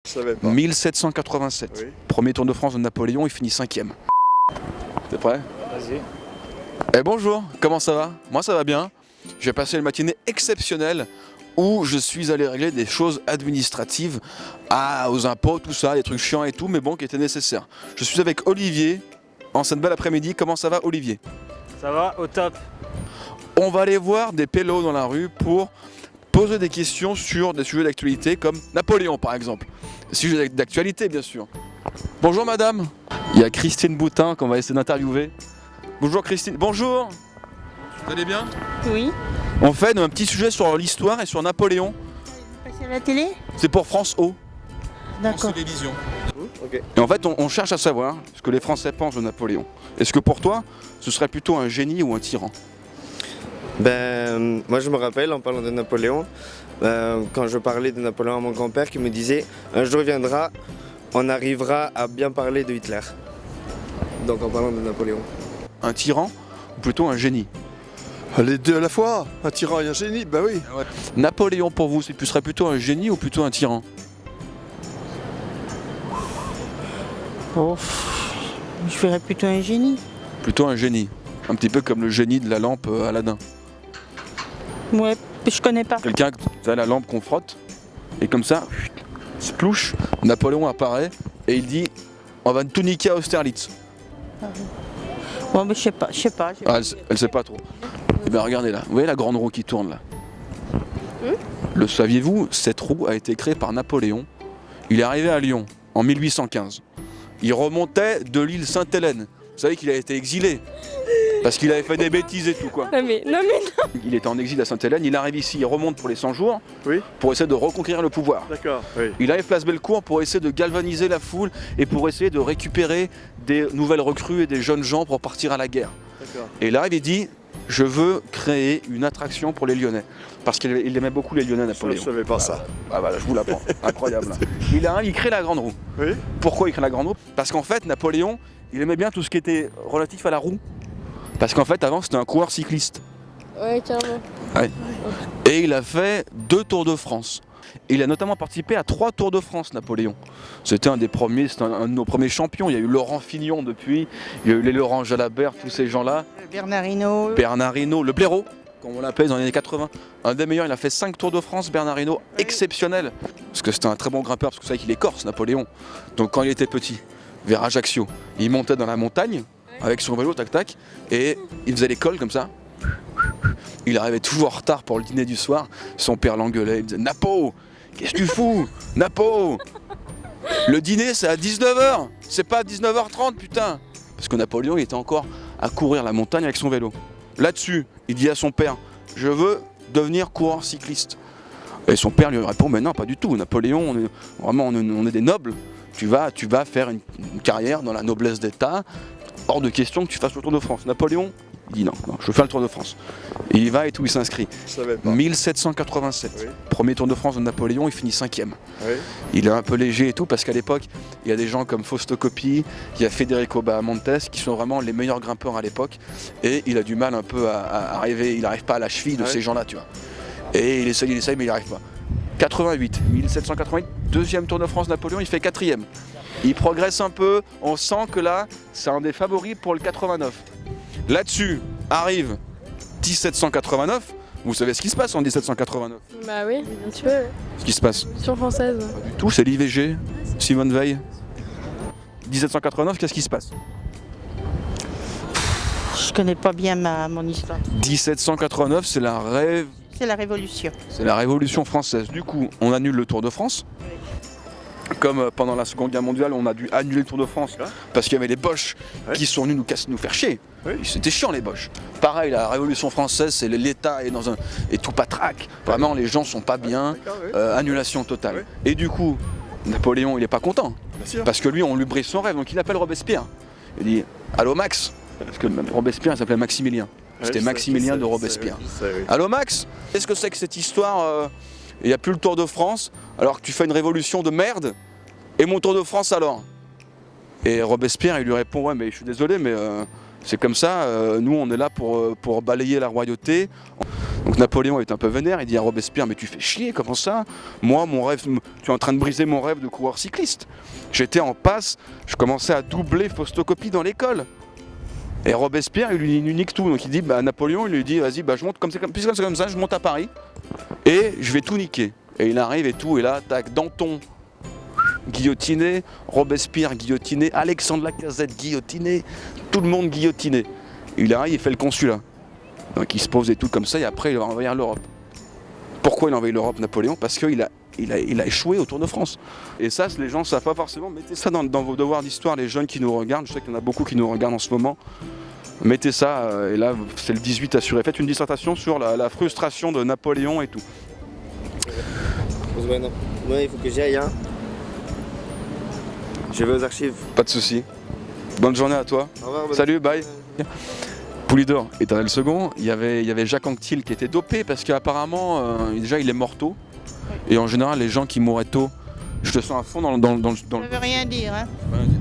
Je savais pas. 1787. Oui. Premier Tour de France de Napoléon, il finit 5e. T'es prêt? Vas-y. Eh bonjour, comment ça va? Moi ça va bien. J'ai passé une matinée exceptionnelle où je suis allé régler des choses administratives aux impôts, tout ça, des trucs chiants et tout, mais bon, qui étaient nécessaires. Je suis avec Olivier en cette belle après-midi. Comment ça va, Olivier? Ça va, au top. On va aller voir des pélos dans la rue pour poser des questions sur des sujets d'actualité comme Napoléon par exemple. Des sujets d'actualité bien sûr. Bonjour madame. Il y a Christine Boutin qu'on va essayer d'interviewer. Bonjour Christine. Bonjour. Vous allez bien? Oui. On fait un petit sujet sur l'histoire et sur Napoléon. Passer à la télé? C'est pour France O. D'accord. Télévision. Ok. Et en fait on cherche à savoir ce que les Français pensent de Napoléon. Est-ce que pour toi ce serait plutôt un génie ou un tyran? Moi je me rappelle en parlant de Napoléon, quand je parlais de Napoléon à mon grand-père qui me disait un jour viendra, on arrivera à bien parler de Hitler. Donc en parlant de Napoléon. Un tyran ou plutôt un génie? Les deux à la fois, un tyran et un génie, bah oui. Napoléon pour vous, ce serait plutôt un génie ou plutôt un tyran? Oh, je ferais plutôt un génie. Plutôt un génie. Un petit peu comme le génie de la lampe Aladdin. Ouais, je connais pas. Quelqu'un, tu as la lampe qu'on frotte, et comme ça, splouche, Napoléon apparaît, et il dit on va tout niquer à Austerlitz. Bon, mais je sais pas. Ah, elle sait pas trop. Eh bien regardez là, vous voyez la grande roue qui tourne là? Le saviez-vous, cette roue a été créée par Napoléon. Il est arrivé à Lyon en 1815. Il remontait de l'île Sainte-Hélène. Vous savez qu'il a été exilé parce qu'il avait fait des bêtises et tout quoi. Non mais non. Il était en exil à Sainte-Hélène, il arrive ici, il remonte pour les 100 jours Oui. pour essayer de reconquérir le pouvoir. D'accord. Oui. Il arrive place Bellecour pour essayer de galvaniser la foule et pour essayer de récupérer des nouvelles recrues et des jeunes gens pour partir à la guerre. D'accord. Et là il dit je veux créer une attraction pour les Lyonnais. Parce qu'il aimait beaucoup les Lyonnais, Je Napoléon. savais pas ça. Ah bah je vous l'apprends, incroyable. Il crée la grande roue. Oui. Pourquoi il crée la grande roue? Parce qu'en fait Napoléon, il aimait bien tout ce qui était relatif à la roue. Parce qu'en fait avant c'était un coureur cycliste. Ouais, carrément. Et il a fait 2 Tours de France. Il a notamment participé à 3 Tours de France, Napoléon. C'était un des premiers, c'était un de nos premiers champions. Il y a eu Laurent Fignon depuis, il y a eu les Laurent Jalabert, tous ces gens-là. Bernard Hinault. Bernard Hinault, le blaireau, comme on l'appelle dans les années 80. Un des meilleurs, il a fait 5 Tours de France, Bernard Hinault, exceptionnel. Parce que c'était un très bon grimpeur, parce que vous savez qu'il est corse, Napoléon. Donc quand il était petit, vers Ajaccio, il montait dans la montagne, avec son vélo, tac tac, et il faisait l'école comme ça. Il arrivait toujours en retard pour le dîner du soir. Son père l'engueulait, il disait Napo, qu'est-ce que tu fous? Napo, le dîner c'est à 19h, c'est pas à 19h30 putain. Parce que Napoléon il était encore à courir la montagne avec son vélo. Là-dessus, il dit à son père je veux devenir coureur cycliste. Et son père lui répond mais non pas du tout, Napoléon, on est des nobles, tu vas faire une carrière dans la noblesse d'État, hors de question que tu fasses le Tour de France. Napoléon il dit non, je veux faire le Tour de France. Et il va et tout, il s'inscrit. Je savais pas. 1787, Oui. premier Tour de France de Napoléon, il finit 5e. Oui. Il est un peu léger et tout, parce qu'à l'époque, il y a des gens comme Fausto Coppi, il y a Federico Bahamontes, qui sont vraiment les meilleurs grimpeurs à l'époque. Et il a du mal un peu à arriver, il n'arrive pas à la cheville de ces gens-là, tu vois. Et il essaye, mais il n'y arrive pas. 1788, deuxième Tour de France Napoléon, il fait 4e. Il progresse un peu, on sent que là, c'est un des favoris pour le 89. Là-dessus, arrive 1789. Vous savez ce qui se passe en 1789? Bah oui, un petit peu. Ouais. Ce qui se passe? Sur française. Tout, c'est l'IVG, Simone Veil. 1789, qu'est-ce qui se passe? Je connais pas bien mon histoire. 1789, c'est la C'est la Révolution. Révolution française. Du coup, on annule le Tour de France. Comme pendant la Seconde Guerre mondiale, on a dû annuler le Tour de France parce qu'il y avait les Boches qui sont venus nous faire chier. Oui. C'était chiant les Boches. Pareil, la Révolution française, c'est l'État est tout patraque. Vraiment, les gens sont pas bien. D'accord, oui. Annulation totale. Oui. Et du coup, Napoléon, il est pas content Bien sûr. parce que lui, on lui brise son rêve. Donc il appelle Robespierre. Il dit allô Max, parce que Robespierre, il s'appelait Maximilien. C'était Maximilien de Robespierre. Oui. Allô Max, qu'est-ce que c'est que cette histoire il n'y a plus le Tour de France alors que tu fais une révolution de merde et mon Tour de France alors? Et Robespierre il lui répond ouais mais je suis désolé mais c'est comme ça, nous on est là pour balayer la royauté. Donc Napoléon est un peu vénère, il dit à Robespierre mais tu fais chier, comment ça? Moi mon rêve, tu es en train de briser mon rêve de coureur cycliste. J'étais en passe, je commençais à doubler Faustocopie dans l'école. Et Robespierre il lui nique tout, donc il dit à Napoléon, il lui dit vas-y je monte puisque c'est comme ça, je monte à Paris et je vais tout niquer. Et il arrive et tout, et là, tac, Danton guillotiné, Robespierre guillotiné, Alexandre Lacazette guillotiné, tout le monde guillotiné. Il arrive, il fait le consulat. Donc il se pose et tout comme ça, et après il va envahir l'Europe. Pourquoi il envahit l'Europe, Napoléon? Parce qu'il a échoué au Tour de France. Et ça, les gens ne savent pas forcément. Mettez ça dans vos devoirs d'histoire, les jeunes qui nous regardent. Je sais qu'il y en a beaucoup qui nous regardent en ce moment. Mettez ça, et là, c'est le 18 assuré. Faites une dissertation sur la frustration de Napoléon et tout. Moi, il faut que j'y aille. Hein. Je vais aux archives. Pas de soucis. Bonne journée à toi. Au revoir. Salut, bye. Poulidor, Éternel Second, il y avait Jacques Anquetil qui était dopé parce qu'apparemment, déjà, il est mort tôt. Et en général, les gens qui mouraient tôt, je te sens à fond dans Ça veut rien dire. Hein. le...